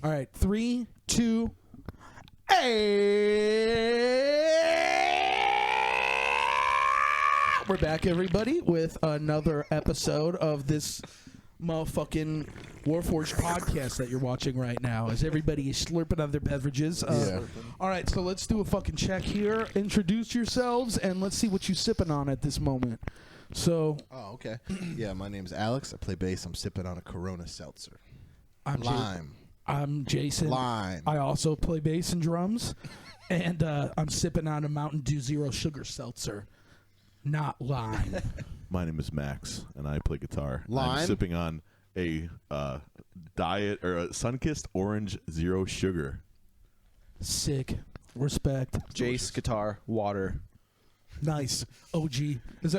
All right, 3, 2, hey! We're back, everybody, with another episode of this motherfucking Warforged podcast that you're watching right now as everybody is slurping on their beverages. All right, so let's do a fucking check here. Introduce yourselves, and let's see what you're sipping on at this moment. So, okay. Yeah, my name's Alex. I play bass. I'm sipping on a Corona seltzer. I'm Jason. Lime. I also play bass and drums, and I'm sipping on a Mountain Dew Zero Sugar seltzer, not lime. My name is Max, and I play guitar. Lime? I'm sipping on a diet or a Sunkissed Orange Zero Sugar. Sick. Respect. Jace, guitar, water. Nice. OG.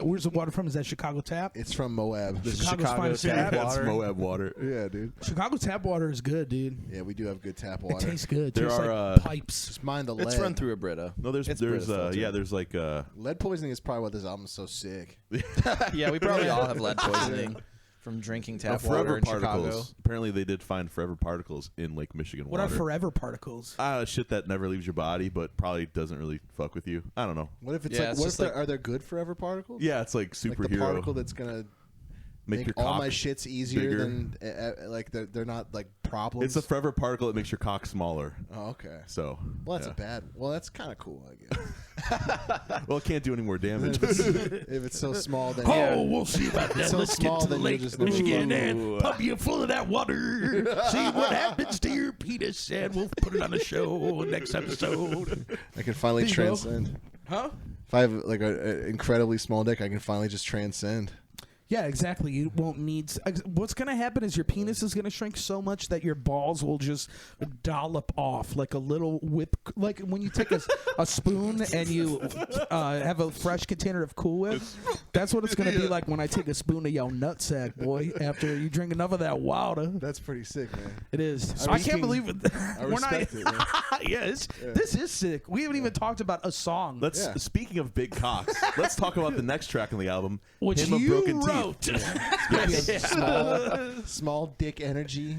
Where's the water from? Is that Chicago Tap? It's from Moab. Chicago's finest tap tap That's water. Moab water. Yeah, dude. Chicago tap water is good, dude. Yeah, we do have good tap It water. tastes good. It There tastes are, like pipes. Just mind the lead. It's run through a Brita. No, there's It's Brita filter. there's like Lead poisoning is probably why this album's so sick. Yeah, we probably all have lead poisoning from drinking tap water forever in particles. Chicago. Apparently, they did find forever particles in Lake Michigan What water. are forever particles? Shit that never leaves your body, but probably doesn't really fuck with you. I don't know. What if it's Yeah, like? it's What just if like- are there good forever particles? Yeah, it's like Like superhero. the particle that's gonna make your all cock my shits easier bigger. than like they're not like problems. It's a forever particle that makes your cock smaller. Oh, okay. So, Well, that's yeah. a bad. Well, that's kind of cool, I guess. Well, it can't do any more damage. If it's so small, then We'll see about that. So Let's small get to the that you'll Lake just never Michigan fuck. and pump you full of that water. See what happens to your penis, and we'll put it on the show next episode. I can finally There you go. transcend. Huh? If I have like an incredibly small dick, I can finally just transcend. Yeah, exactly. You won't need. What's going to happen is your penis is going to shrink so much that your balls will just dollop off like a little whip. Like when you take a spoon and you have a fresh container of Cool Whip. That's what it's going to be like when I take a spoon of your nutsack, boy. After you drink enough of that water. That's pretty sick, man. It is. I I can't believe it. I respect it, man. Yes, this is sick. We haven't even talked about a song, Speaking of big cocks, let's talk about the next track on the album, which Hymn of you Broken wrote. Small dick energy.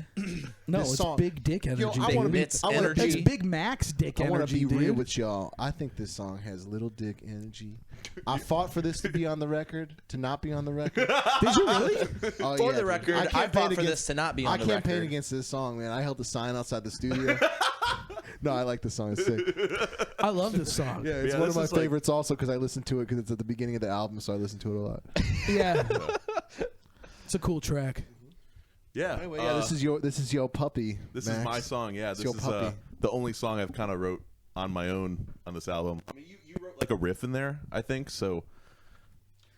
No, This it's song- big dick energy. Yo, I wanna dude. be- It's I wanna energy. That's Big Mac's dick I energy, want to be dude. real with y'all. I think this song has little dick energy. I fought for this to be on the record, to not be on the record. Did you really? Oh, For yeah, the dude. record, I campaigned fought for against- this to not be on I the campaigned record. against this song, man. I held the sign outside the studio. No, I like this song. It's sick. I love this song. Yeah, it's Yeah, one of this my is like- favorites also because I listen to it because it's at the beginning of the album, so I listen to it a lot. Yeah. It's a cool track. Yeah. Anyway, yeah, this is your puppy. This Max. is my song. Yeah, It's this your is puppy. the only song I've kind of wrote on my own on this album. I mean, you wrote like a riff in there, I think. So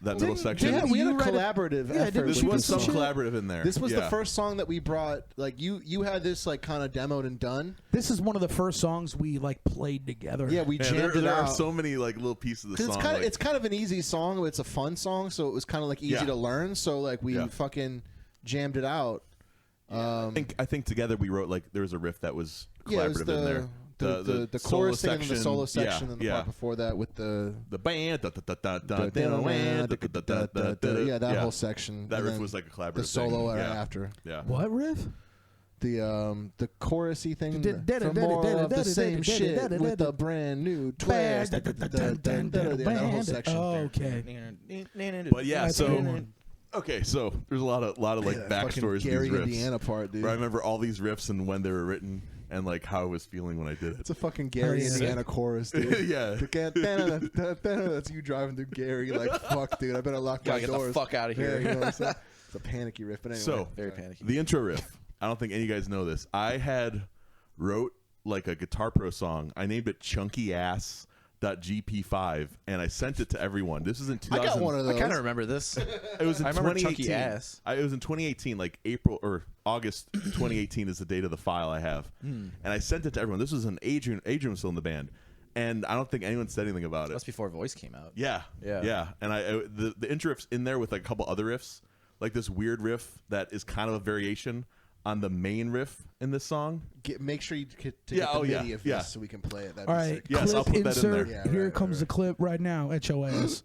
that middle section. Yeah, we had a You write a- collaborative Yeah, effort. didn't This you with was do some some shit? collaborative in there. This was the Yeah. first song that we brought. Like you had this like kind of demoed and done. This is one of the first songs we like played together. Yeah, we Man, jammed there it are out. so many like little pieces of the 'Cause song. it's kind of like- it's kind of an easy song. It's a fun song, so it was kind of like easy Yeah. to learn. So like we Yeah. fucking jammed it out. I think together we wrote like there was a riff that was collaborative Yeah, it was in there. the solo chorus thing and then the solo section. section and the part before that with the the band. yeah, that whole section. That and riff then was like a collaborative the solo thing. era Yeah. after. Yeah. What riff? The chorusy thing for more of the same shit with a brand new twist. Yeah, that whole section. Oh, okay. But yeah, That's a good so one. okay, so there's a lot of like Yeah, that fucking backstories to Gary, these riffs. Indiana part, dude. Where I remember all these riffs and when they were written and like how I was feeling when I did it. It's a fucking Gary, yeah. Indiana chorus, dude. Yeah. That's you driving through Gary like, fuck, dude, I better lock my Gotta get the doors. fuck out of Yeah, here. you know what I'm saying? It's a panicky riff, but anyway. So Very panicky. the intro riff. I don't think any of you guys know this. I had wrote like a Guitar Pro song. I named it Chunky Ass .gp5 and I sent it to everyone. This is in 2000. I got one of those. I kind of remember this. It was in I remember 2018. Chunky Ass. It was in 2018, like April or August 2018 is the date of the file I have. And I sent it to everyone. This was an Adrian was still in the band. And I don't think anyone said anything about it. That's before Voice came out. Yeah. Yeah. And the intro riff's in there with like a couple other riffs. Like this weird riff that is kind of a variation on the main riff in this song. Make sure you get Yeah, the oh, yeah, MIDI of yeah. this so we can play it. That'd All be right, sick. Yes, I'll clip put that in there. insert. Yeah, Here right, comes right. the clip right now at your ass.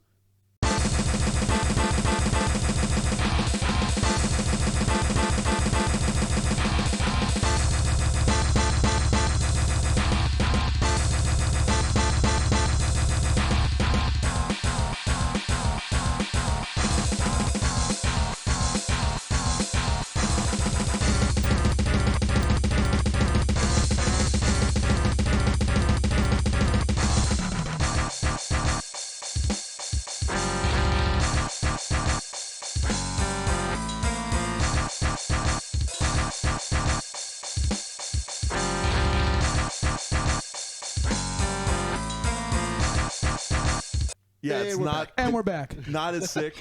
Yeah, it's not. And we're back. Not as sick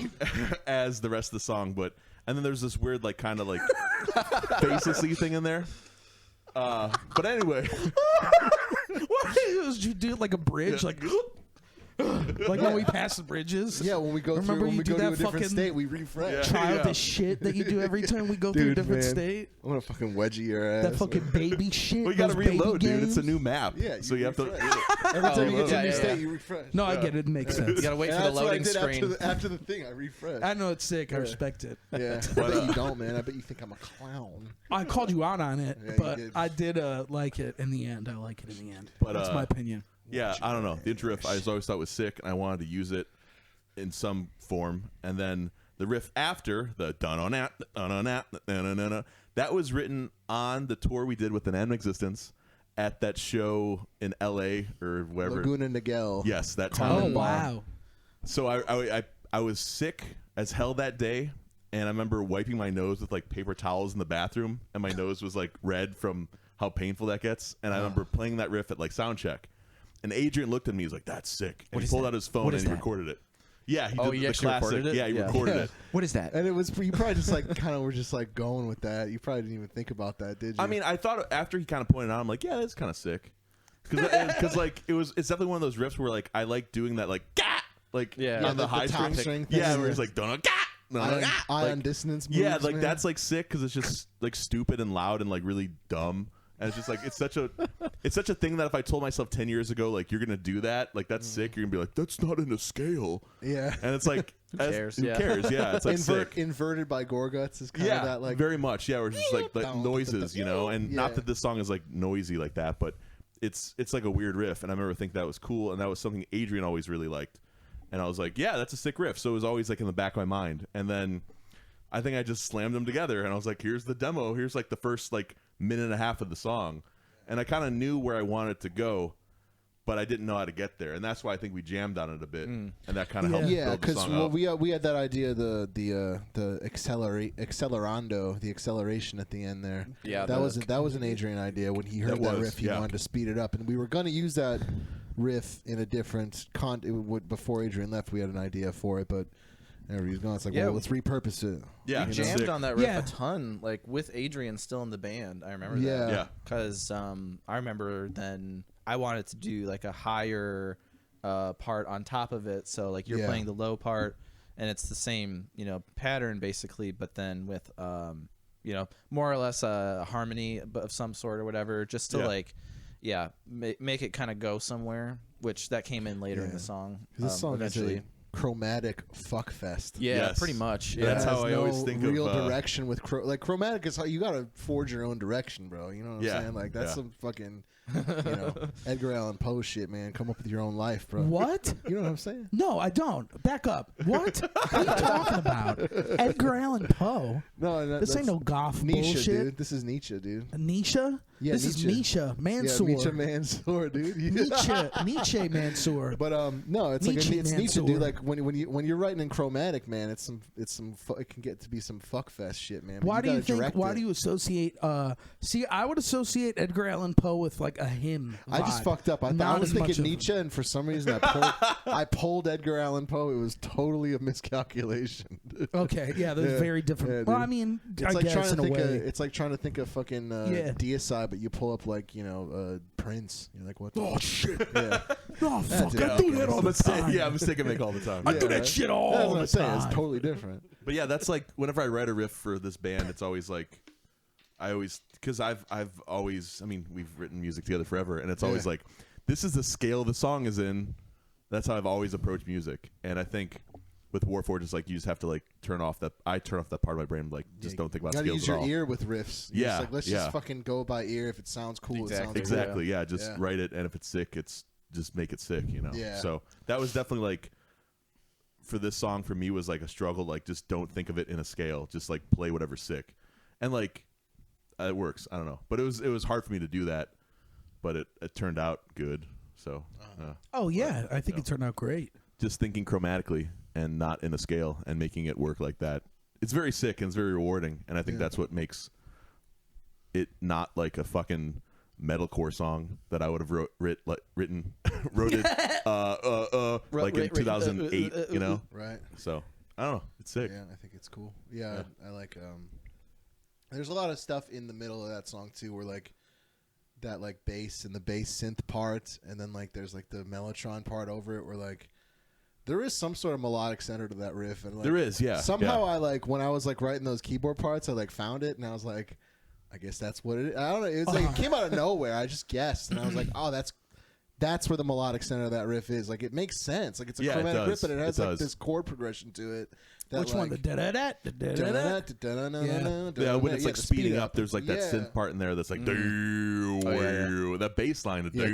as the rest of the song, and then there's this weird like kind of like facelessy thing in there. But anyway, What did you do? Like a bridge, like when we pass the bridges. Yeah, when we go Remember through, when you we do go to that a different fucking state, we refresh. childish shit that you do every time we go through a different state. I'm gonna fucking wedgie your ass. That fucking baby shit. we gotta those baby reload, dude. It's a games. new map. Yeah, so you have to. Every time you get to a new yeah, state, yeah. you refresh. No, I get it. It makes sense. You gotta wait And for the that's what I loading did screen. after the thing. I refreshed. I know it's sick. I respect it. Yeah, I bet you don't, man. I bet you think I'm a clown. I called you out on it, Yeah, you but did. I did like it in the end. I like it in the end. But, That's my opinion. Yeah, I don't know. The intro riff I just always thought was sick, and I wanted to use it in some form. And then the riff after the that was written on the tour we did with An End Existence at that show in L.A. or wherever. Laguna Niguel. Yes, that time. Oh wow! So I was sick as hell that day, and I remember wiping my nose with like paper towels in the bathroom, and my nose was like red from how painful that gets. And I remember playing that riff at like sound check, and Adrian looked at me. He's like, "That's sick," and he pulled out his phone and he recorded it. Yeah, he did the actually classic. recorded it? Yeah, he recorded it. What is that? And it was you probably just like kind of were just like going with that. You probably didn't even think about that, did you? I mean, I thought after he kind of pointed out, I'm like, yeah, that's kind of sick, because like it's definitely one of those riffs where like I like doing that like gah, like on the high top string. string Yeah, thing. where it's like don't gah. ion dissonance moves, Yeah, like man. that's like sick because it's just like stupid and loud and like really dumb. And it's just like it's such a thing that if I told myself 10 years ago like you're gonna do that, like that's sick, you're gonna be like that's not in a scale. Yeah. And it's like Who cares? Who cares? Yeah, it's like sick. Inverted by Gorguts is kind of that like very much. Yeah, where it's just like noises, you know, and not Yeah. that this song is like noisy like that, but it's like a weird riff, and I remember thinking that was cool, and that was something Adrian always really liked, and I was like, yeah, that's a sick riff. So it was always like in the back of my mind, and then I think I just slammed them together, and I was like, here's the demo, here's like the first like minute and a half of the song, and I kind of knew where I wanted to go, but I didn't know how to get there, and that's why I think we jammed on it a bit, and that kind of helped build the song up. we had that idea, the accelerando, the acceleration at the end there. Yeah, that was an Adrian idea. When he heard that riff, he wanted to speed it up, and we were going to use that riff in a different before Adrian left. We had an idea for it, but whenever he's gone, it's like, well, let's repurpose it. Yeah, we jammed on that riff a ton, like with Adrian still in the band. I remember that. Yeah, because I remember then I wanted to do like a higher part on top of it, so like you're playing the low part, and it's the same pattern basically, but then with more or less a harmony of some sort or whatever, just to like make it kind of go somewhere, which that came in later in the song. This song eventually. is a chromatic fuck fest. Yeah, pretty much. Yeah. That's how I always think real of direction with chromatic is how you gotta forge your own direction, bro. You know what I'm saying? Like that's some fucking Edgar Allan Poe shit, man. Come up with your own life, bro. What? You know what I'm saying? No, I don't. Back up. What? What are you talking about? Edgar Allan Poe? No, this ain't no goth Nietzsche, bullshit. dude. This is Nietzsche, dude. Nietzsche? Yeah, this is Nietzsche Mansour. Yeah, Nietzsche Mansour, dude. Nietzsche Mansour. But no, it's Nietzsche like it's Nietzsche, Mansour. dude. Like when you're writing in chromatic, man, it can get to be some fuckfest shit, man. But Why do you think? direct Why it. do you associate? See, I would associate Edgar Allan Poe with like a hymn. I just vibe. fucked up. I Not was as much thinking of- Nietzsche, and for some reason I pulled Edgar Allan Poe. It was totally a miscalculation. Okay, yeah, they're very different. Yeah, well, dude. I mean, It's I like guess trying to in a think. way. It's like trying to think of fucking Deicide, but you pull up like Prince. You're like, what? Oh shit! Yeah. Oh fuck! it. I do that all the time. Yeah, a mistake I make all the time. I do that shit all That's what the I'm saying. time. It's totally different. But yeah, that's like whenever I write a riff for this band, it's always like because I've always, I mean, we've written music together forever, and it's always like this is the scale the song is in. That's how I've always approached music, and I think with Warforged, it's like you just have to like turn off that part of my brain, like just don't think about You gotta scales use at your all. ear with riffs. You're just Yeah, like, let's just fucking go by ear. If it sounds cool, it sounds Exactly. cool. Yeah, just write it, and if it's sick, it's just make it sick. Yeah. So that was definitely like for this song for me was like a struggle. Like just don't think of it in a scale. Just like play whatever's sick, and like it works. I don't know, but it was hard for me to do that, but it turned out good. So. Oh yeah, I think it turned out great. Just thinking chromatically and not in a scale and making it work like that. It's very sick and it's very rewarding, and I think that's what makes it not like a fucking metalcore song that I would have written like in 2008, you know? Right. So I don't know. It's sick. Yeah, I think it's cool. Yeah. I like. There's a lot of stuff in the middle of that song too, where like that like bass and the bass synth part, and then like there's like the mellotron part over it, where like there is some sort of melodic center to that riff, and like, there is, yeah. Somehow I like when I was like writing those keyboard parts, I like found it, and I was like, I guess that's what it is. I don't know. It was like it came out of nowhere. I just guessed, and I was like, oh, that's where the melodic center of that riff is. Like it makes sense. Like it's a chromatic riff, but it has like this chord progression to it. Which one? The da-da-da? Yeah, when it's like speeding up, there's like that synth part in there that's like that bass line. Yeah,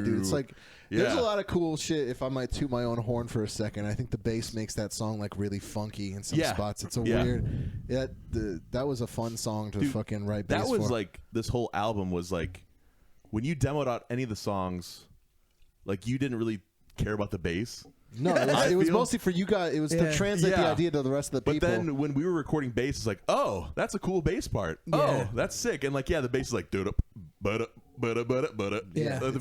dude, it's like there's a lot of cool shit. If I might toot my own horn for a second, I think the bass makes that song like really funky in some spots. It's a weird. Yeah, that was a fun song to fucking write bass for. That was like this whole album was like when you demoed out any of the songs, like you didn't really care about the bass. No, it was mostly for you guys. It was to translate the idea to the rest of the people. But then when we were recording bass, it's like, oh, that's a cool bass part. Yeah. Oh, that's sick. And like, the bass is like, at the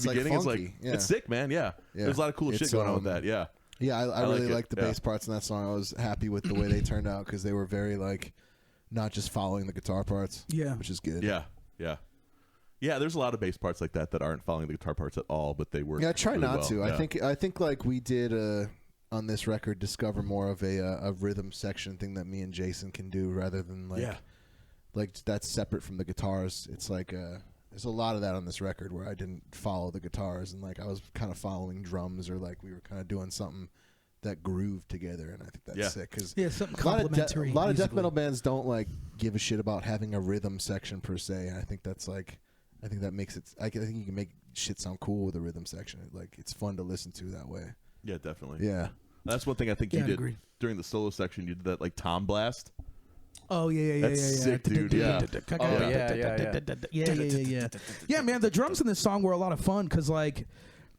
beginning, it's like, it's sick, man. Yeah. There's a lot of cool shit going on with that. Yeah. Yeah, I really liked the bass parts in that song. I was happy with the way they turned out because they were very like, not just following the guitar parts. Yeah, which is good. Yeah. Yeah, there's a lot of bass parts like that aren't following the guitar parts at all, but they work. Yeah, I try really not well. to. Yeah. I think like we did on this record, discover more of a rhythm section thing that me and Jason can do rather than like that's separate from the guitars. It's like there's a lot of that on this record where I didn't follow the guitars and like I was kind of following drums or like we were kind of doing something that grooved together, and I think that's sick because something complementary. A lot of death metal bands don't like give a shit about having a rhythm section per se, and I think that's like. I think that makes it. I think you can make shit sound cool with a rhythm section. Like it's fun to listen to that way. Yeah, definitely. Yeah, that's one thing I think you did during the solo section. You did that like tom blast. Oh yeah. That's sick, dude. Yeah. Yeah, man. The drums in this song were a lot of fun because like,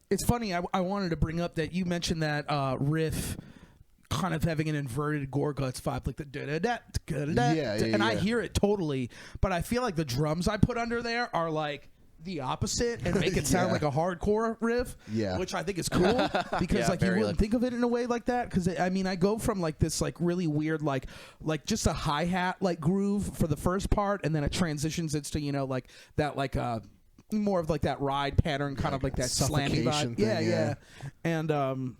it's funny. I wanted to bring up that you mentioned that riff. Kind of having an inverted Gorguts vibe, like the and I hear it totally, but I feel like the drums I put under there are like the opposite and make it sound like a hardcore riff, which I think is cool because like you wouldn't think of it in a way like that. Because I mean, I go from like this like really weird like just a hi-hat like groove for the first part, and then it transitions into like that like more of like that ride pattern, kind of like that slammy vibe. Yeah, and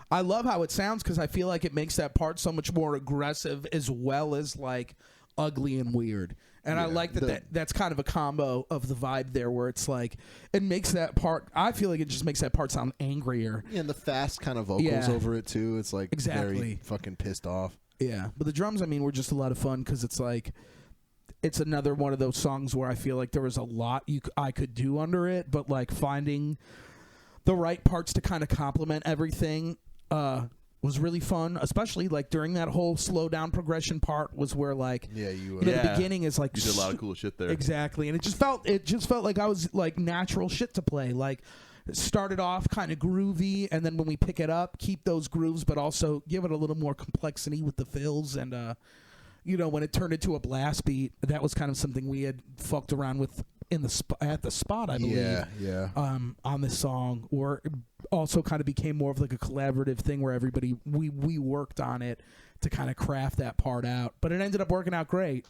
I love how it sounds because I feel like it makes that part so much more aggressive as well as like ugly and weird. And I like that's kind of a combo of the vibe there where it's like it makes that part. I feel like it just makes that part sound angrier. Yeah, and the fast kind of vocals over it too. It's like very fucking pissed off. Yeah, but the drums, I mean, were just a lot of fun because it's like it's another one of those songs where I feel like there was a lot I could do under it, but like finding the right parts to kind of complement everything. Was really fun, especially like during that whole slow down progression part was where like the beginning is like you did a lot of cool shit there. Exactly, and it just felt like I was like natural shit to play. Like it started off kind of groovy, and then when we pick it up, keep those grooves, but also give it a little more complexity with the fills. And when it turned into a blast beat, that was kind of something we had fucked around with at the spot, I believe. On this song, or also kind of became more of like a collaborative thing where everybody we worked on it to kind of craft that part out, but it ended up working out great.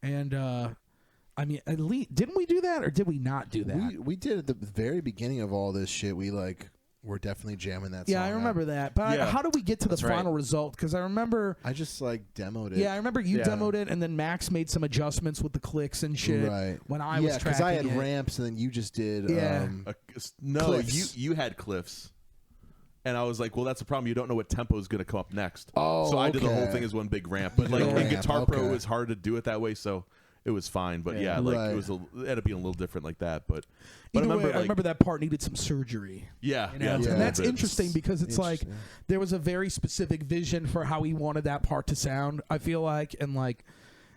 And I mean, at least didn't we do that or did we not do that? We did at the very beginning of all this shit. We like were definitely jamming that song. Yeah, I remember that. But how do we get to the final result? Because I remember I just like demoed it. Yeah, I remember you demoed it, and then Max made some adjustments with the clicks and shit. Right. When I was tracking because I had ramps, and then you just did. Cliffs. You had cliffs. And I was like, well, that's the problem. You don't know what tempo is going to come up next. Oh, so I did the whole thing as one big ramp. But like in Guitar Pro, it was hard to do it that way. So it was fine. But it ended up being a little different like that. But I remember that part needed some surgery. And that's interesting because it's like there was a very specific vision for how he wanted that part to sound, I feel like, and like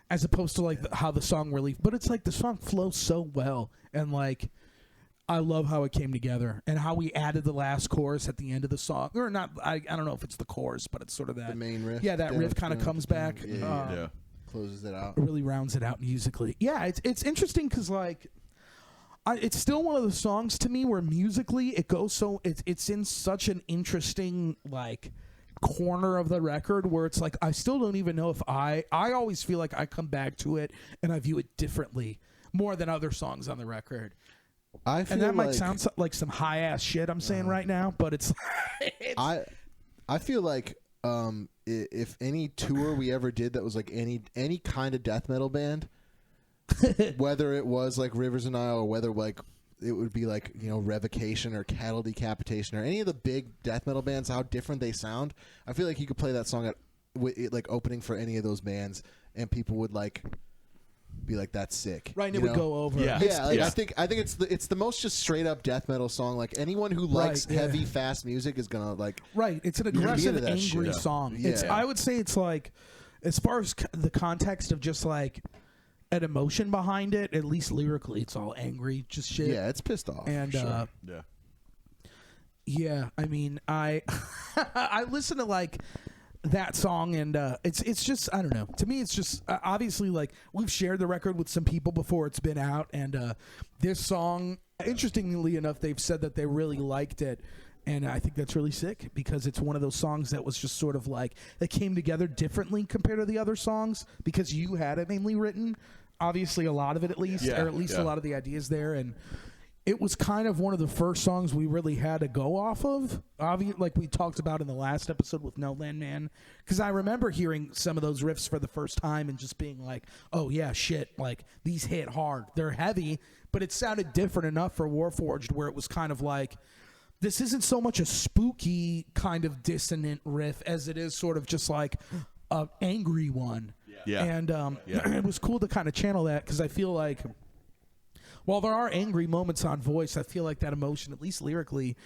as opposed to like how the song really. But it's like the song flows so well, and like I love how it came together and how we added the last chorus at the end of the song, or not. I don't know if it's the chorus, but it's sort of that the main riff. Yeah, that riff kind of comes back. closes it out. It really rounds it out musically. Yeah, it's interesting because like, it's still one of the songs to me where musically it goes so it's in such an interesting like corner of the record where it's like I still don't even know if I always feel like I come back to it and I view it differently more than other songs on the record. I feel and that might like, sound like some high ass shit I'm saying right now, but it's I feel like if any tour we ever did that was like any kind of death metal band, whether it was like Rivers and Nile or whether like it would be like, you know, Revocation or Cattle Decapitation or any of the big death metal bands, how different they sound. I feel like you could play that song at like opening for any of those bands and people would like be like, that's sick. Right, and it would go over. Yeah. Like, I think it's the most just straight up death metal song. Like anyone who likes heavy, fast music is gonna like. Right, it's an aggressive, angry shit. song. Yeah. I would say it's like, as far as the context of just like an emotion behind it, at least lyrically, it's all angry, just shit. Yeah, it's pissed off. And sure. yeah, I mean, I I listen to like that song and it's just, I don't know, to me it's just obviously like we've shared the record with some people before it's been out, and this song, interestingly enough, they've said that they really liked it, and I think that's really sick because it's one of those songs that was just sort of like that came together differently compared to the other songs because you had it mainly written, obviously a lot of it at least, or at least a lot of the ideas there, and it was kind of one of the first songs we really had to go off of, like we talked about in the last episode with No Land Man, because I remember hearing some of those riffs for the first time and just being like, oh yeah, shit, like these hit hard. They're heavy, but it sounded different enough for Warforged where it was kind of like, this isn't so much a spooky kind of dissonant riff as it is sort of just like an angry one. Yeah. And it was cool to kind of channel that because I feel like, while there are angry moments on voice, I feel like that emotion, at least lyrically,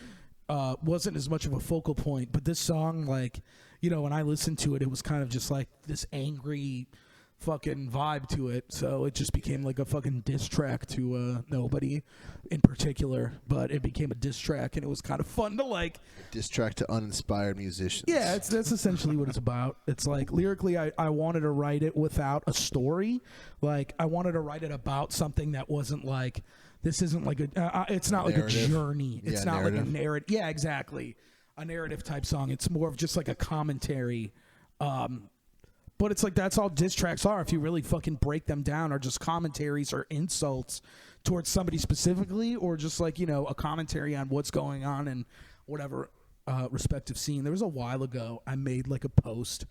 wasn't as much of a focal point. But this song, like, you know, when I listened to it, it was kind of just like this angry fucking vibe to it. So it just became like a fucking diss track to nobody in particular. But it became a diss track, and it was kind of fun to like... Diss track to uninspired musicians. Yeah, that's essentially what it's about. It's like, lyrically, I wanted to write it without a story. Like, I wanted to write it about something that wasn't like... This isn't like a... it's not narrative. Like a journey. It's not narrative. like a narrative. Yeah, exactly. A narrative type song. It's more of just like a commentary. But it's like that's all diss tracks are. If you really fucking break them down, are just commentaries or insults towards somebody specifically, or just like, you know, a commentary on what's going on in whatever respective scene. There was a while ago I made like a post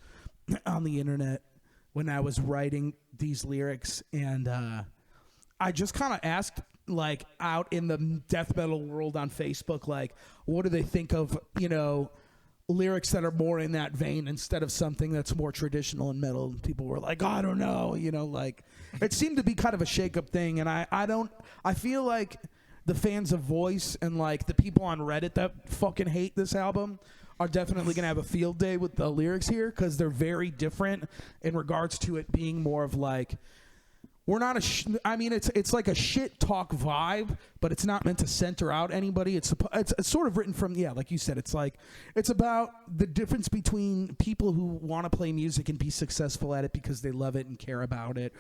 on the internet when I was writing these lyrics, and I just kind of asked, like, out in the death metal world on Facebook, like, what do they think of, you know, lyrics that are more in that vein instead of something that's more traditional in metal. And people were like, oh, I don't know, you know, like it seemed to be kind of a shake-up thing. And I feel like the fans of Voice and like the people on Reddit that fucking hate this album are definitely going to have a field day with the lyrics here because they're very different in regards to it being more of like, we're not I mean, it's like a shit talk vibe, but it's not meant to center out anybody. It's sort of written from, yeah, like you said, it's like, it's about the difference between people who want to play music and be successful at it because they love it and care about it,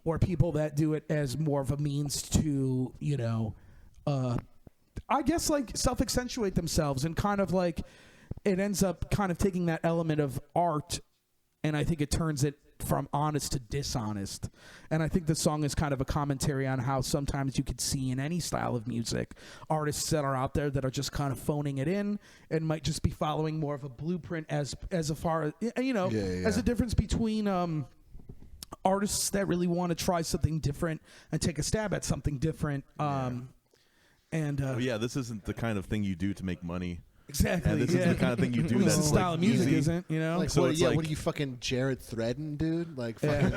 or people that do it as more of a means to, you know, I guess like self-accentuate themselves, and kind of like it ends up kind of taking that element of art, and I think it turns it from honest to dishonest. And I think the song is kind of a commentary on how sometimes you could see in any style of music artists that are out there that are just kind of phoning it in and might just be following more of a blueprint as far as, you know, as a difference between artists that really want to try something different and take a stab at something different. This isn't the kind of thing you do to make money. Exactly. And this is the kind of thing you do This that's style like of music easy. isn't, you know? Like, So what, it's yeah, like- what are you fucking Jared Threaden, dude? Like, fucking,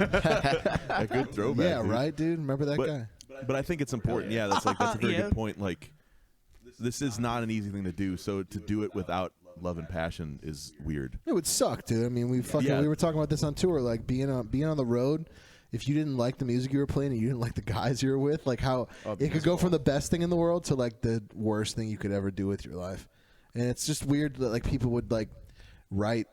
A good throwback. yeah, dude. right, dude? Remember that guy? But I think it's important. Yeah, that's a very good point. Like, this is not an easy thing to do. So to do it without love and passion is weird. It would suck, dude. I mean, we were talking about this on tour, like being on the road. If you didn't like the music you were playing and you didn't like the guys you were with, like how it could go from the best thing in the world to like the worst thing you could ever do with your life. And it's just weird that like people would like write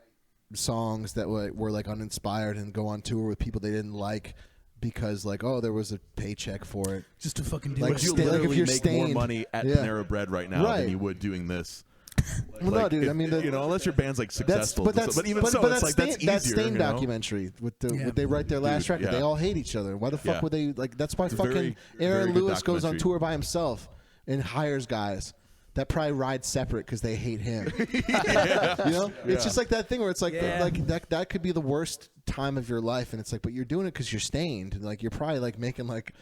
songs that were like uninspired and go on tour with people they didn't like because like there was a paycheck for it. Just to fucking do like, it. You like literally if you're make Stained, more money at yeah. Panera Bread right now Right. than you would doing this. Well, no, dude. I mean, unless your band's like successful, but it's like that's easier. That Stained you know? documentary with would they write their last record? yeah. They all hate each other. Why the fuck Yeah. would they like? That's why It's a fucking very, Aaron very good Lewis goes on documentary. tour by himself and hires guys that probably ride separate because they hate him. You know, it's just like that thing where it's like that could be the worst time of your life, and it's like, but you're doing it because you're Stained, and like you're probably like making like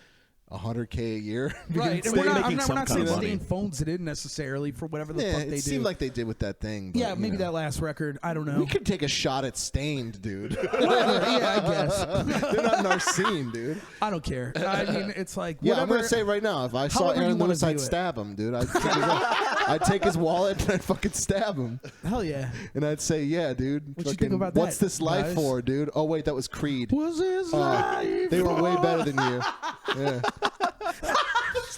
$100K a year. Right, and Stained we're not, making we're some not kind saying of money. Stained phones it in necessarily for whatever the Yeah, fuck they do. it seemed like they did with that thing. But, yeah, maybe you know. that last record. I don't know. We could take a shot at Stained, dude. Yeah, I guess. They're not in our scene, dude. I don't care. I mean, it's like Yeah, whatever. I'm gonna say right now, if I saw however you Aaron wanna Lewis, I'd do it. stab him, dude. I'd take his wallet and I'd fucking stab him, Hell yeah. and I'd say, "Yeah, dude. What you fucking, think about what's that, this life guys? for, dude? Oh wait, that was Creed. Was his life? They were way better than you. Yeah,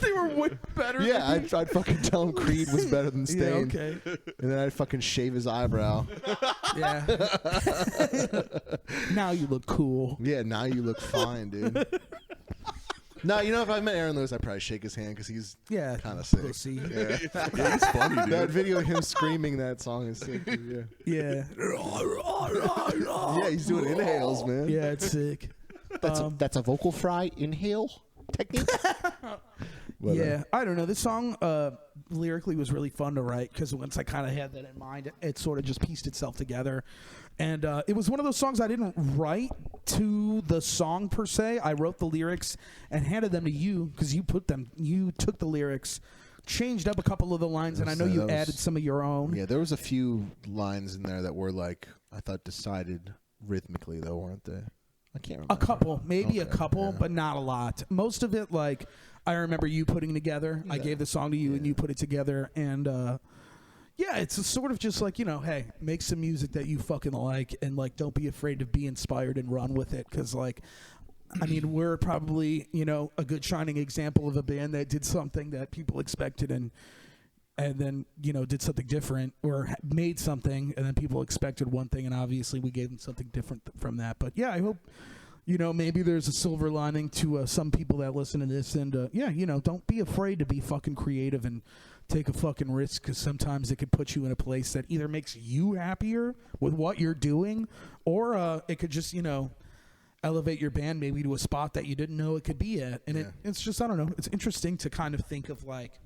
They were way better. yeah. I'd fucking tell him Creed was better than Yeah, Stained, okay. and then I'd fucking shave his eyebrow. Yeah. Now you look cool. Yeah, now you look fine, dude. No, you know, if I met Aaron Lewis, I'd probably shake his hand because he's Yeah. kind of sick. Pussy. Yeah. Yeah, he's funny, dude. That video of him screaming that song is sick, dude. Yeah. Yeah, he's doing inhales, man. Yeah, it's sick. That's a vocal fry inhale technique. Yeah, I don't know. This song lyrically was really fun to write because once I kind of had that in mind, it sort of just pieced itself together. And it was one of those songs I didn't write to the song per se. I wrote the lyrics and handed them to you because you took the lyrics, changed up a couple of the lines, and I know you added some of your own. Yeah, there was a few lines in there that were like, I thought decided rhythmically though, weren't they? I can't remember. A couple, maybe a Okay, couple, yeah. but not a lot. Most of it, like, I remember you putting together. I gave the song to you, and you put it together. And, yeah, it's a sort of just like, you know, hey, make some music that you fucking like, and, like, don't be afraid to be inspired and run with it. Because, like, I mean, we're probably, you know, a good shining example of a band that did something that people expected and then, you know, did something different or made something and then people expected one thing and obviously we gave them something different from that. But yeah, I hope, you know, maybe there's a silver lining to some people that listen to this and yeah, you know, don't be afraid to be fucking creative and take a fucking risk because sometimes it could put you in a place that either makes you happier with what you're doing or it could just, you know, elevate your band maybe to a spot that you didn't know it could be at. And it's just, I don't know, it's interesting to kind of think of like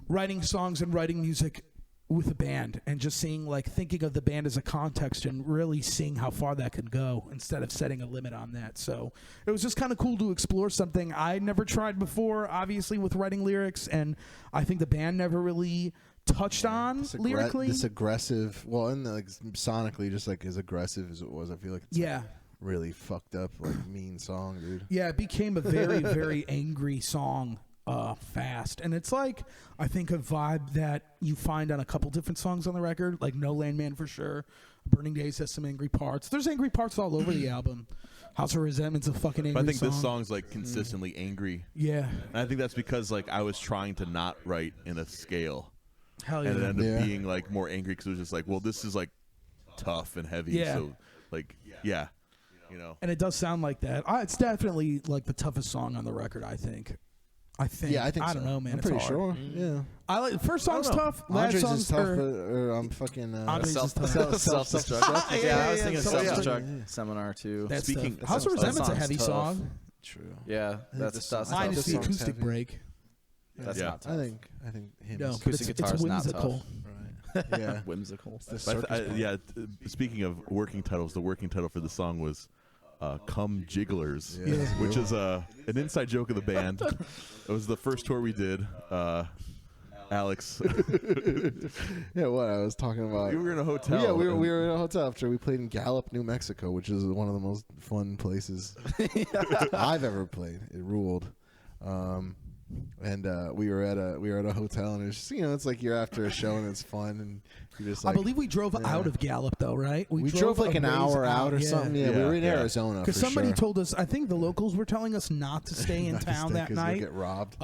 writing songs and writing music with a band and just seeing like thinking of the band as a context and really seeing how far that could go instead of setting a limit on that. So it was just kind of cool to explore something I never tried before, obviously with writing lyrics, and I think the band never really touched on lyrically. This aggressive, well, and like sonically, just like as aggressive as it was, I feel like it's like really fucked up, like mean song, dude. Yeah, it became a very, very angry song fast. And it's like, I think a vibe that you find on a couple different songs on the record, like No Land Man for sure. Burning Days has some angry parts. There's angry parts all over the album. House of Resentment's a fucking angry song. I think this song's like consistently angry. Yeah. And I think that's because like I was trying to not write in a scale. Hell yeah. And it ended up being like more angry because it was just like, well, this is like tough and heavy. Yeah. So like, yeah. You know. And it does sound like that. It's definitely like the toughest song on the record, I think. Yeah, I think I don't know, man. I'm it's pretty hard. sure. Yeah. I like the first song's tough. Last Andres song's is tough, or I'm fucking Andres is tough. Self-destruct. Yeah, I was thinking Self-Destruct. Self-Destruct Seminar too. That's Speaking- tough. House of that Resentment's a song's heavy tough. song. True. Yeah, that's Mine is the song's acoustic heavy. break. That's Yeah. not tough. I think him. No, is- but it's Acoustic guitar's not whimsical. Right. Yeah. Whimsical. The But circus part. yeah. Speaking of working titles, the working title for the song was "Come Jigglers," Yeah. which is an inside joke of the band. It was the first tour we did. Alex, Yeah, what I was talking about. you were in a hotel. Yeah, we and- were in a hotel after we played in Gallup, New Mexico, which is one of the most fun places I've ever played. It ruled. And we were at a hotel, and it's just, it's like you're after a show and it's fun, and you're just like. I believe we drove out of Gallup though, right? We drove like an hour out or something. Yeah, we were in Arizona. Because somebody told us, I think the locals were telling us not to stay in town that night. We'll get robbed.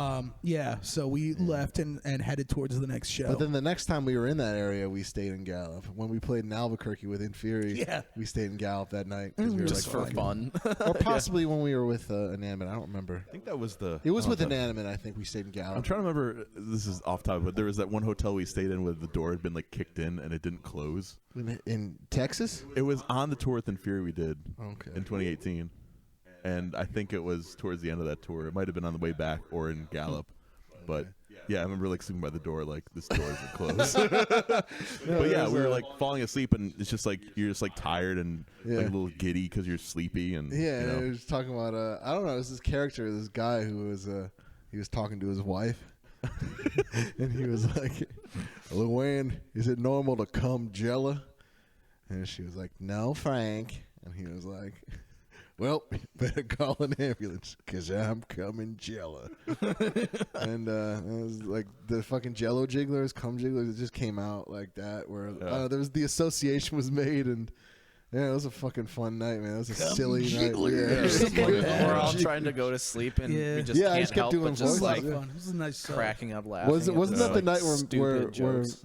So we left and headed towards the next show. But then the next time we were in that area, we stayed in Gallup. When we played in Albuquerque with Inferi, we stayed in Gallup that night because we were just like for fun. Or possibly when we were with Inanimate. I don't remember. I think that was the. It was with Inanimate. I think we stayed in Gallup. I'm trying to remember. This is off topic, but there was that one hotel we stayed in where the door had been like kicked in and it didn't close. In Texas? It was on the tour with Inferi we did in 2018, and I think it was towards the end of that tour. It might have been on the way back or in Gallup, but. Yeah, I remember like sleeping by the door, like this door isn't closed. But yeah, we were like falling asleep, and it's just like you're just like tired and like a little giddy because you're sleepy, and we were just talking about I don't know, it was this character, this guy who was he was talking to his wife, and he was like, "Luann, is it normal to come Jella?" And she was like, "No, Frank," and he was like. Well, better call an ambulance, because I'm coming Jella. And it was like the fucking Jello jigglers, cum jigglers, it just came out like that, where there was the association was made, and it was a fucking fun night, man. It was a silly night. We're all trying to go to sleep, and we just can't help but just like fun. It was a nice cracking up laughing. Wasn't that the night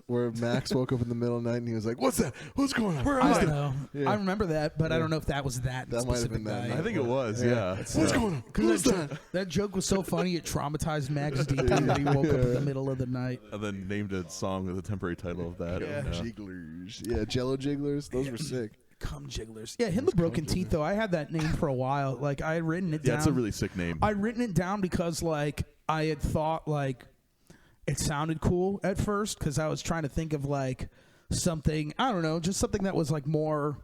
where Max woke up in the middle of the night and he was like, "What's that? What's going on?" I know. I remember that, but I don't know if that was that. That might have been that night. I think it was. Yeah. What's going on? Who's that? That joke was so funny it traumatized Max deeply that he woke up in the middle of the night. And then named a song with a temporary title of that. Jigglers. Yeah, Jello jigglers. Those were sick. Cum jigglers. Yeah, him the broken teeth though. I had that name for a while. Like I had written it down. Yeah, it's a really sick name. I'd written it down because like I had thought like it sounded cool at first because I was trying to think of like something, I don't know, just something that was like more,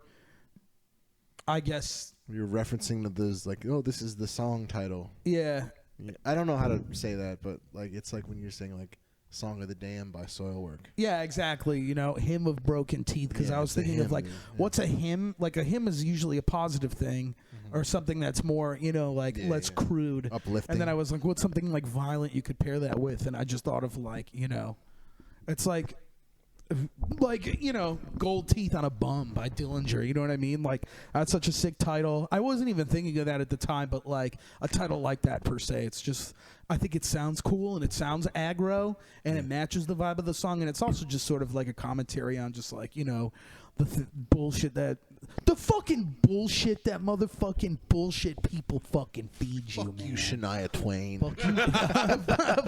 I guess. You're referencing to those like, oh, this is the song title. Yeah. I don't know how to say that, but like it's like when you're saying like Song of the Dam by Soilwork. Yeah, exactly. Hymn of Broken Teeth, because I was thinking of like, what's a hymn? Like a hymn is usually a positive thing or something that's more, less crude. Uplifting. And then I was like, what's something like violent you could pair that with? And I just thought of like, it's like, Gold Teeth on a Bum by Dillinger. You know what I mean? Like, that's such a sick title. I wasn't even thinking of that at the time, but like a title like that per se, it's just, I think it sounds cool and it sounds aggro and it matches the vibe of the song. And it's also just sort of like a commentary on just like, the bullshit that motherfucking bullshit people fucking feed you, Fuck man. you, Shania Twain. Fuck you,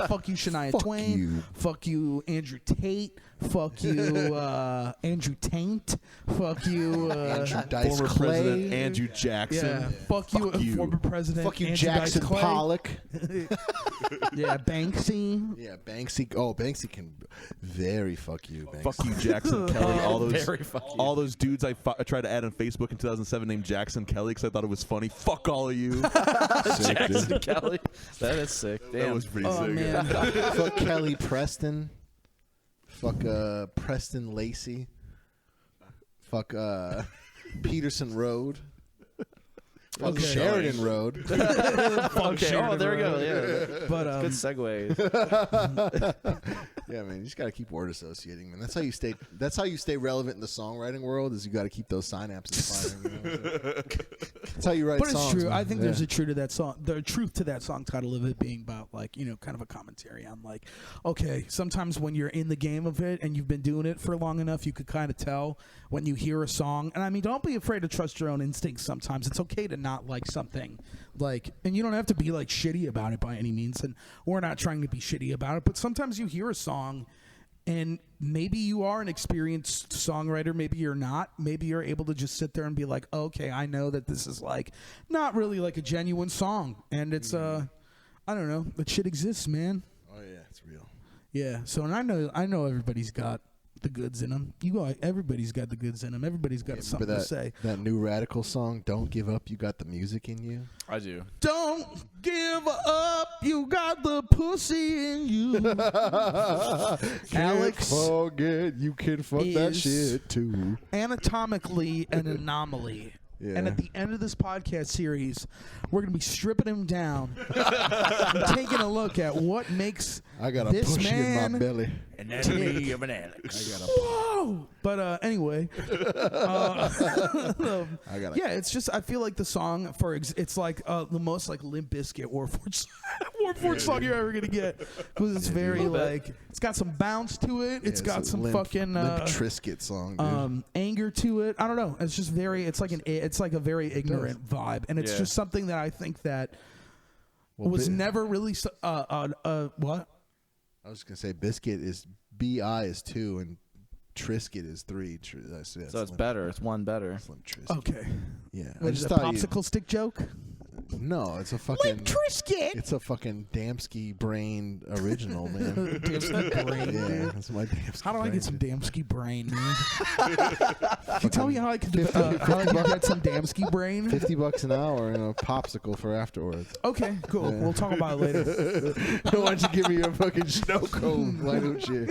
fuck you, Shania Twain. You. Fuck you, Andrew Tate. Fuck you, Andrew Taint. Fuck you, Andrew Dice former Clay. President Andrew Jackson. Yeah, fuck you, former president. Fuck you, Andrew Jackson Dice Clay. Pollock. Yeah, Banksy. Yeah, Banksy. Oh, Banksy can very fuck you. Banksy. Fuck you, Jackson Kelly. All those dudes I tried to add on Facebook in 2007 named Jackson Kelly because I thought it was funny. Fuck all of you. Sick, Jackson Kelly. That is sick. Damn. That was pretty sick. Man. Fuck Kelly Preston. Fuck Preston Lacey. Fuck Peterson Road. Fuck Okay. Sheridan Road. Okay. Oh, there we go. Yeah. But Good segue. Yeah, man, you just gotta keep word associating, man. That's how you stay. That's how you stay relevant in the songwriting world. Is you gotta keep those synapses firing. That's how you write. But it's songs, true. man. I think there's a truth to that song. The truth to that song title of it being about like kind of a commentary on like, okay, sometimes when you're in the game of it and you've been doing it for long enough, you could kind of tell when you hear a song. And I mean, don't be afraid to trust your own instincts. Sometimes it's okay to not like something, like, and you don't have to be like shitty about it by any means. And we're not trying to be shitty about it. But sometimes you hear a song. And maybe you are an experienced songwriter, maybe you're not. Maybe you're able to just sit there and be like, okay, I know that this is like not really like a genuine song. And it's I don't know, that shit exists, man. Oh yeah, it's real. Yeah. So and I know everybody's got the goods in them. Everybody's got the goods in them. Everybody's got something to say. That new Radical song, "Don't Give Up, You Got the Music in You." I do. Don't give up, you got the pussy in you. Alex, forget you can fuck that shit too. anatomically an anomaly. Yeah. And at the end of this podcast series, we're going to be stripping him down and taking a look at what makes I got a this pushy man in my belly. Anatomy of an Alex. I got a Whoa! But anyway, I got yeah, it's just I feel like the song it's like the most like Limp Bizkit Warforged song you're ever gonna get because it's very like it's got some bounce to it. It's got some Limp Trisket song, dude. Anger to it. I don't know. It's just very. It's like a very ignorant vibe, and it's just something that I think that was never really. What? I was just gonna say, Biscuit is B.I. is 2 and Trisket is 3. So it's better. It's one better. Slim Trisket. Okay. Yeah. What is a popsicle stick joke? No, it's a fucking Limp Trisket. It's a fucking Damsky brain original, man. Damsky brain. Yeah, that's my Damsky. How do I get some Damsky brain, man? Can you tell me how I can get some Damsky brain? $50 an hour and a popsicle for afterwards. Okay, cool. We'll talk about it later. Why don't you give me your fucking snow cone? Why don't you?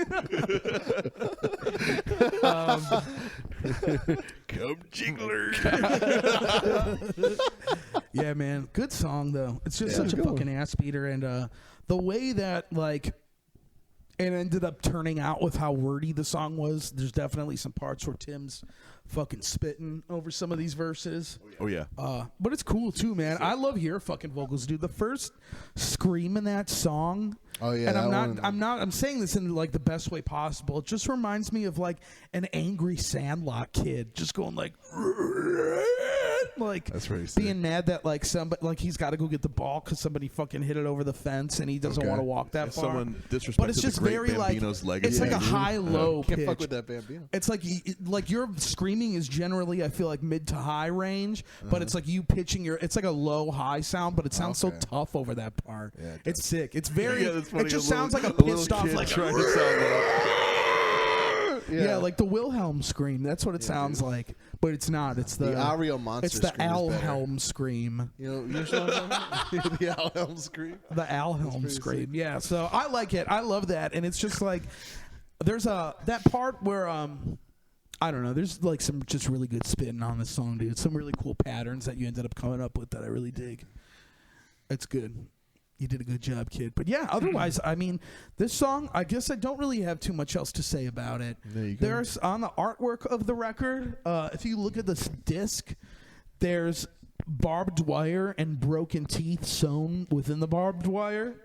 Come jiggler. Yeah, man. Good song though. It's just such a fucking ass beater, and the way that like it ended up turning out with how wordy the song was. There's definitely some parts where Tim's fucking spitting over some of these verses. Oh yeah. But it's cool too, man. I love your fucking vocals, dude. The first scream in that song. Oh yeah. And I'm saying this in like the best way possible. It just reminds me of like an angry Sandlot kid just going like that's pretty sick. Being mad that like somebody like he's got to go get the ball because somebody fucking hit it over the fence and he doesn't want to walk that far. Someone disrespected but it's just the great very Bambino's like legacy. it's like a high-low pitch. Can't fuck with that Bambino. It's like your screaming is generally I feel like mid to high range, but it's like you pitching it's like a low-high sound, but it sounds so tough over that part. Yeah, it's sick. It's very. That's funny. It just sounds like a pissed off like trying to sound like. Yeah, like the Wilhelm scream. That's what it sounds like, but it's not. It's the Ariel monster. It's the scream Alhelm scream. You know the Alhelm scream. The Alhelm scream. Yeah. So I like it. I love that, and it's just like there's that part where I don't know. There's like some just really good spin on this song, dude. Some really cool patterns that you ended up coming up with that I really dig. It's good. You did a good job, kid. But yeah, otherwise, I mean, this song, I guess I don't really have too much else to say about it. There's on the artwork of the record, if you look at this disc, there's barbed wire and broken teeth sewn within the barbed wire.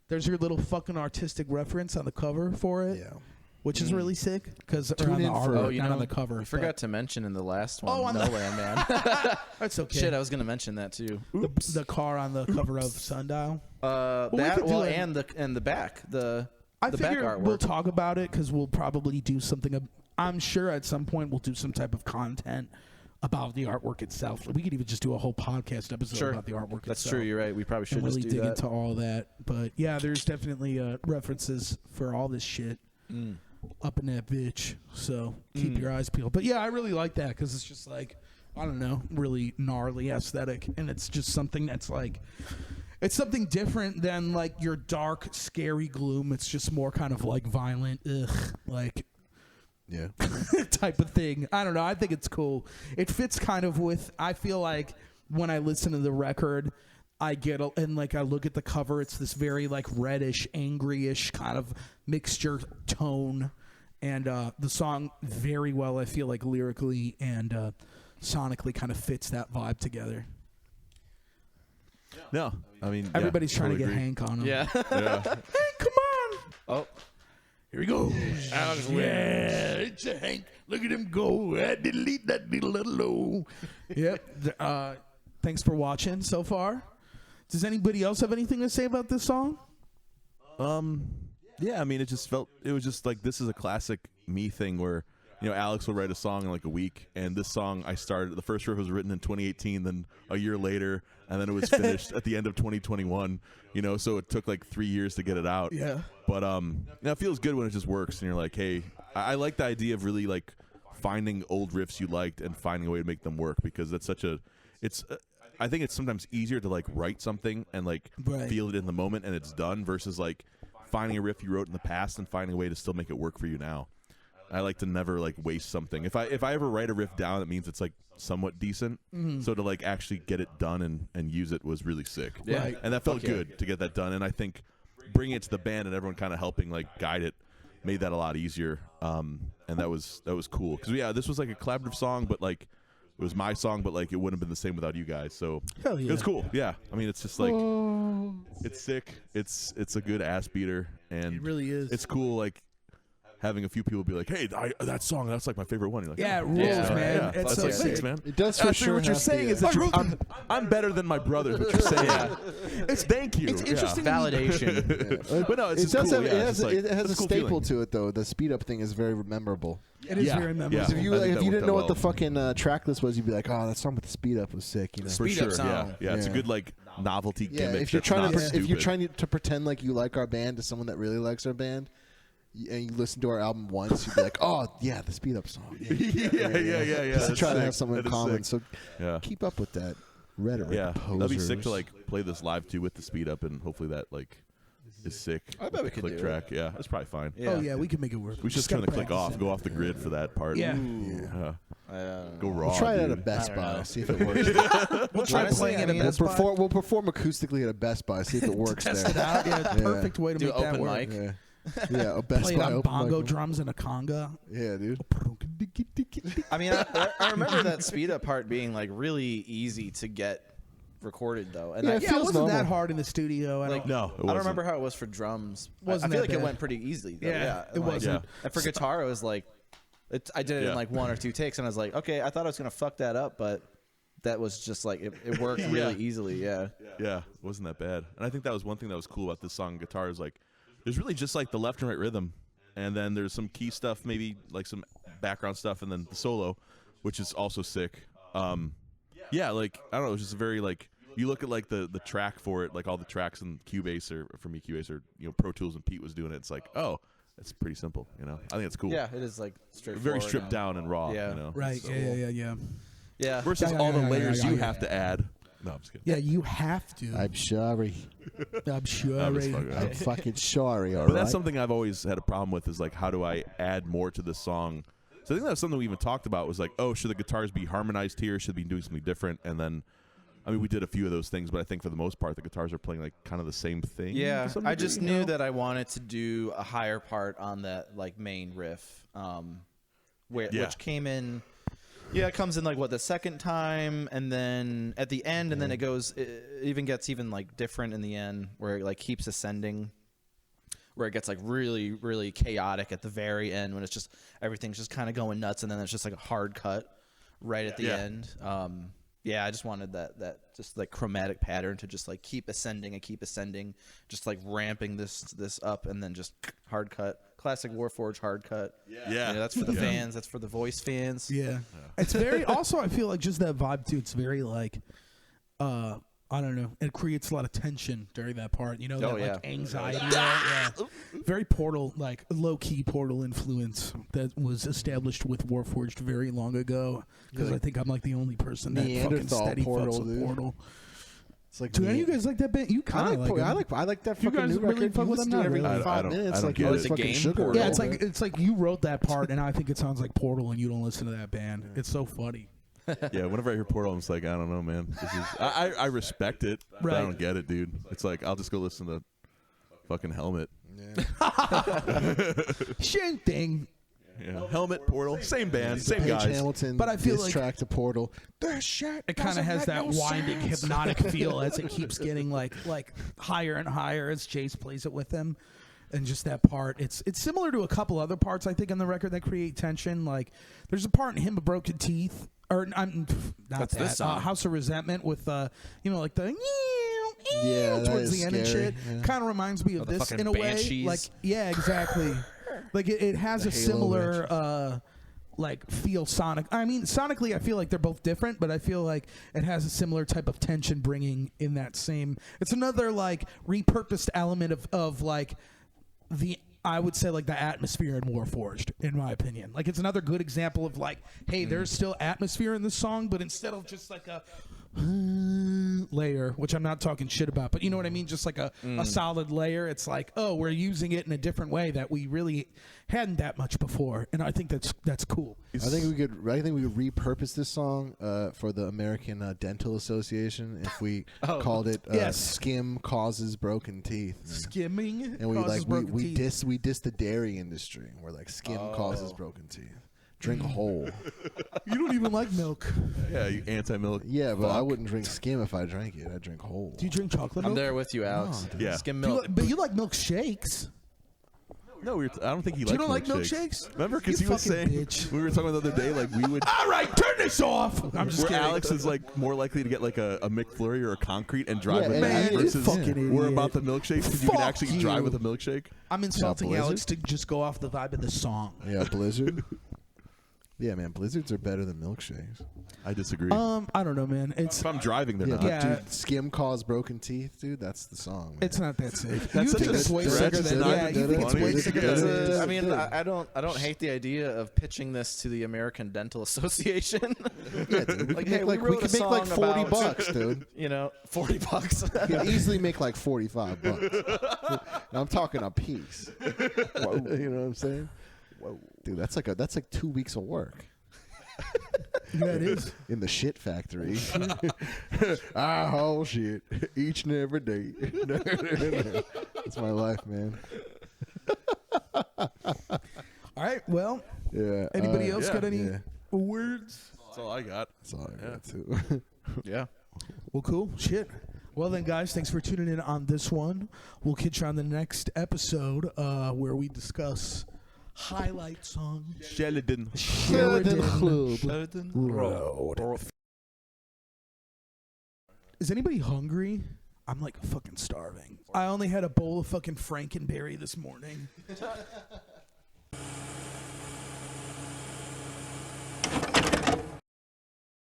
There's your little fucking artistic reference on the cover for it. Yeah. Which is really sick because on the artwork, not on the cover. I forgot to mention in the last one. On No Land Man. That's okay. Shit, I was gonna mention that too. The car on the cover of Sundial. And the back I the figure back artwork. we'll talk about it because we'll probably do something. I'm sure at some point we'll do some type of content about the artwork itself. We could even just do a whole podcast episode about the artwork. That's itself. true. You're right. We probably should really just do dig that. into all that. But yeah, there's definitely references for all this shit up in that bitch. So keep your eyes peeled. But yeah, I really like that because it's just like I don't know, really gnarly aesthetic, and it's just something that's like. It's something different than like your dark, scary gloom. It's just more kind of like violent, type of thing. I don't know. I think it's cool. It fits kind of with. I feel like when I listen to the record, I get and like I look at the cover. It's this very like reddish, angry-ish kind of mixture tone, and the song very well. I feel like lyrically and sonically kind of fits that vibe together. No, I mean everybody's trying totally to get agree. Hank on him. Yeah. Hank, come on! Oh, here he goes. Yeah, it's a Hank. Look at him go. Delete that little. Yep. Thanks for watching so far. Does anybody else have anything to say about this song? Yeah, I mean, it was just like this is a classic me thing where. You know, Alex will write a song in like a week, and this song the first riff was written in 2018, then a year later, and then it was finished at the end of 2021, you know, so it took like 3 years to get it out. Yeah. But, it feels good when it just works, and you're like, hey, I like the idea of really like finding old riffs you liked and finding a way to make them work because that's I think it's sometimes easier to like write something and like feel it in the moment and it's done versus like finding a riff you wrote in the past and finding a way to still make it work for you now. I like to never like waste something. If I ever write a riff down, that means it's like somewhat decent. So to like actually get it done and use it was really sick. Yeah. Right. And that felt good to get that done. And I think bringing it to the band and everyone kind of helping like guide it made that a lot easier. And that was cool because this was like a collaborative song, but like it was my song, but like it wouldn't have been the same without you guys. So Hell yeah. it was cool. Yeah, I mean it's just like it's sick. It's a good ass beater, and It really is. It's cool like having a few people be like, "Hey, that's song, that's like my favorite one." You're like, Yeah, it "Oh, rules, yeah, man. yeah, It's that's so like sick. six, man." It does for Actually, sure. what you're have saying the, is that I'm better than my brother. What you're saying? It's thank you. It's interesting. Validation. But no, it's it just does cool. have Yeah, it it's has like, it has it's a cool staple feeling. to it though. The speed up thing is very memorable. It is Yeah, very memorable. yeah. If you I think if that you worked didn't out know well. what the fucking track list was, you'd be like, oh, that song with the speed up was sick. You know. For Speed up sure, song. yeah. It's a Yeah. good like novelty Yeah, gimmick. if you're that's trying not to stupid. if you're trying to pretend like you like our band to someone that really likes our band, and you listen to our album once, you'd be like, oh yeah, the speed up song. yeah. Just to that's try to sick. have something in That is common. sick. So Yeah. keep up with that rhetoric. Yeah, that'd be sick to posers. like play this live too with the speed up, and hopefully that like is sick. I bet with we the could click do track. Yeah, that's probably fine. Yeah. Oh yeah, we can make it work. We should Just turn the gotta click practice off, it. go off the grid for that part. Yeah. Go raw. We'll try it at a dude. Best I don't Buy. know. See if it works. We'll try Honestly, playing I it at mean, Best Buy. We'll perform acoustically at a Best Buy. See if it works Test there. it out. Yeah, Yeah. perfect way to Do make that open work. mic. Yeah, yeah. A Best Play it Buy on open bongo mic. drums and a conga. Yeah, dude. I mean, I remember that speed up part being like really easy to get recorded though, and Yeah, I, it Yeah, it feels wasn't that normal. hard in the studio. like No, it I don't wasn't. remember how it was for drums. Wasn't I feel that like it bad. went pretty easily. Though. Yeah, it like- wasn't. And for guitar, it was like, I did it Yeah. in like 1 or 2 takes, and I was like, okay, I thought I was gonna fuck that up, but that was just like it worked really easily. Yeah. Yeah, it wasn't that bad. And I think that was one thing that was cool about this song. Guitar is like, there's really just like the left and right rhythm, and then there's some key stuff, maybe like some background stuff, and then the solo, which is also sick. Yeah, like I don't know, it's just very like you look at like the track for it, like all the tracks in Cubase or from Cubase or Pro Tools when Pete was doing it. It's like, oh, it's pretty simple. I think it's cool. Yeah, it is like straightforward. Very stripped and- down and raw. Yeah. Right. So- Yeah. Yeah. Versus Yeah, all the yeah, layers yeah, you yeah. have to add. No, I'm just kidding. Yeah, you have to. I'm sorry. I'm sure. I'm just fucking- I'm fucking sorry. All But right. that's something I've always had a problem with is like, how do I add more to this song? So I think that's something we even talked about was like, oh, should the guitars be harmonized here? Should we be doing something different? And then, I mean, we did a few of those things, but I think for the most part, the guitars are playing like kind of the same thing. Yeah, to some I degree, just you knew know? that I wanted to do a higher part on that like main riff, which came in. Yeah, it comes in like what the second time, and then at the end, and then it goes. It even gets even like different in the end, where it like keeps ascending, where it gets like really, really chaotic at the very end when it's just everything's just kind of going nuts, and then it's just like a hard cut right at the end. Yeah, I just wanted that just like chromatic pattern to just like keep ascending, just like ramping this up, and then just hard cut. Classic Warforged hard cut. Yeah. That's for the fans. That's for the voice fans. Yeah. It's very. Also, I feel like just that vibe too. It's very like, I don't know. It creates a lot of tension during that part. That like anxiety. Yeah. Very Portal, like low key Portal influence that was established with Warforged very long ago. Because I think I'm like the only person that fucking Neanderthal steady Portal, fucks with dude. Portal. It's like Do any of you guys like that band? You I kind of like, like. I like that You fucking guys new really record. fuck You with listen them to it now? every Really? 5 I don't minutes. Like get you it. was The fucking game sugar. Portal? Yeah, it's like you wrote that part, and I think it sounds like Portal, and you don't listen to that band. It's so funny. Yeah, whenever I hear Portal, I'm just like, I don't know, man. This is, I respect it, but I Right. don't get it, dude. It's like, I'll just go listen to fucking Helmet. Same thing. Yeah. Helmet, Portal, same band, same Page guys. Hamilton, But I feel diss like- track to Portal. This shit. It kind of doesn't has make that no winding, sense. hypnotic feel as it keeps getting like higher and higher as Chase plays it with him, and just that part. It's similar to a couple other parts I think on the record that create tension. Like there's a part in Hymn of Broken Teeth, or I'm not That's that this song. House of Resentment with like the Yeah, that towards is the end and scary, shit. yeah. Kind of reminds me of the this fucking in a way. banshees. Like exactly. Like it has a Halo similar like feel sonic. I mean, sonically, I feel like they're both different, but I feel like it has a similar type of tension bringing in that same. It's another like repurposed element of like I would say like the atmosphere in Warforged, in my opinion. Like it's another good example of like, hey, there's still atmosphere in this song, but instead of just like a layer, which I'm not talking shit about, but you know what I mean? Just like a solid layer. It's like, oh, we're using it in a different way that we really hadn't that much before, and I think that's cool. I think we could repurpose this song for the American Dental Association if we called it "Skim Causes Broken Teeth." Skimming, and we diss the dairy industry. We're like, skim causes broken teeth. Drink whole. You don't even like milk. Yeah, you anti-milk. Yeah, but I wouldn't drink skim if I drank it. I'd drink whole. Do you drink chocolate milk? I'm there with you, Alex. Yeah. Skim milk. But you like milkshakes. No, I don't think he likes You don't like milkshakes. milkshakes? Remember, because You he was fucking saying bitch. we were talking about the other day, like we would. All right, turn this off. I'm just where kidding. Alex is like more likely to get like a McFlurry or a concrete and drive with man, that you versus fucking idiot. we're about the milkshakes because you can Fuck actually you. drive with a milkshake. I'm insulting Blizzard? Alex to just go off the vibe of the song. Yeah, Blizzard. Yeah, man, Blizzards are better than milkshakes. I disagree. I don't know, man. It's if I'm driving, they're not. Yeah. Dude, skim cause broken teeth, dude. That's the song. Man. it's not that safe. That's You such think a it's way stretch. sicker It's than not yeah. You think it's funny. way sicker than Yeah. it is. I mean, I don't hate the idea of pitching this to the American Dental Association. Yeah, dude. Like, we hey, we could wrote a make like song 40 about- bucks, dude. You know, $40. We could easily make like 45 bucks. Now, I'm talking a piece. Whoa. You know what I'm saying? Whoa, dude, that's like 2 weeks of work. Yeah, it is. In the shit factory. Oh shit! Each and every day. That's my life, man. All right. Well, Yeah. anybody else got any Yeah. words? That's all I got. That's all I got too. Yeah. Well, cool. Shit. Well then, guys, thanks for tuning in on this one. We'll catch you on the next episode where we discuss highlight song Sheridan. Sheridan Road. Is anybody hungry? I'm like fucking starving. I only had a bowl of fucking Frankenberry this morning.